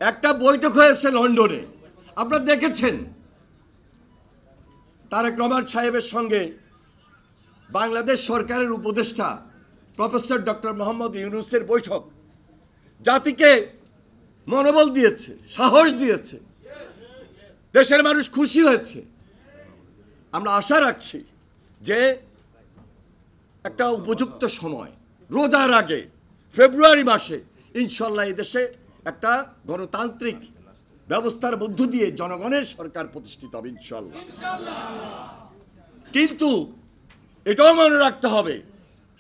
একটা বৈঠক হয়েছে লন্ডনে, আপনারা দেখেছেন। তারেক রহমান সাহেবের সঙ্গে বাংলাদেশ সরকারের উপদেষ্টা প্রফেসর ডক্টর মোহাম্মদ ইউনূসের বৈঠক জাতিকে মনোবল দিয়েছে, সাহস দিয়েছে, দেশের মানুষ খুশি হয়েছে। আমরা আশা রাখছি যে একটা উপযুক্ত সময়, রোজার আগে ফেব্রুয়ারি মাসে ইনশাল্লাহ এই দেশে একটা গণতান্ত্রিক ব্যবস্থার মধ্য দিয়ে জনগণের সরকার প্রতিষ্ঠিত হবে ইনশাল্লাহ। কিন্তু এটাও মনে রাখতে হবে,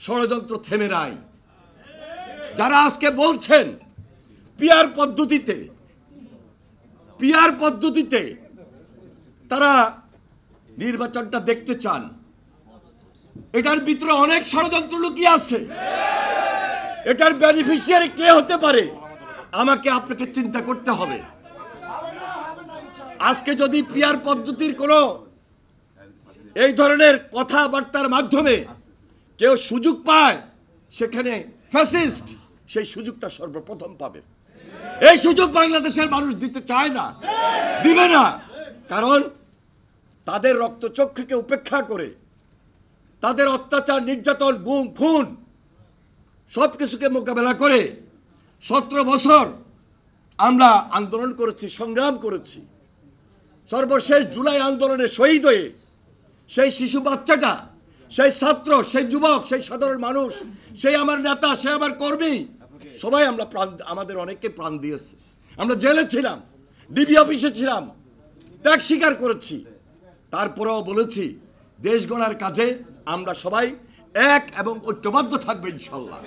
ষড়যন্ত্র থেমে নাই। যারা আজকে বলছেন পিআর পদ্ধতিতে তারা নির্বাচনটা দেখতে চান, এটার ভিতরে অনেক ষড়যন্ত্র লুকিয়ে আছে। এটার বেনিফিশিয়ারি কে হতে পারে আমাকে আপনাকে চিন্তা করতে হবে। আজকে যদি পিআর পদ্ধতির কোনো এই ধরনের কথাবার্তার মাধ্যমে কেউ সুযোগ পায়, সেখানে ফ্যাসিস্ট সেই সুযোগটা সর্বপ্রথম পাবে। এই সুযোগ বাংলাদেশের মানুষ দিতে চায় না, দিবে না। কারণ তাদের রক্তচক্ষুকে উপেক্ষা করে, তাদের অত্যাচার, নির্যাতন, গুম, খুন সব কিছুকে মোকাবেলা করে 17 বছর আমরা আন্দোলন করেছি, সংগ্রাম করেছি। সর্বশেষ জুলাই আন্দোলনে শহীদ হয়ে সেই শিশু বাচ্চাটা, সেই ছাত্র, সেই যুবক, সেই সাধারণ মানুষ, সেই আমার নেতা, সেই আমার কর্মী, সবাই আমরা আমাদের অনেককে প্রাণ দিয়েছে। আমরা জেলে ছিলাম, ডিবি অফিসে ছিলাম, ত্যাগ স্বীকার করেছি। তারপরেও বলেছি দেশ গড়ার কাজে আমরা সবাই এক এবং ঐক্যবদ্ধ থাকবো ইনশাল্লাহ।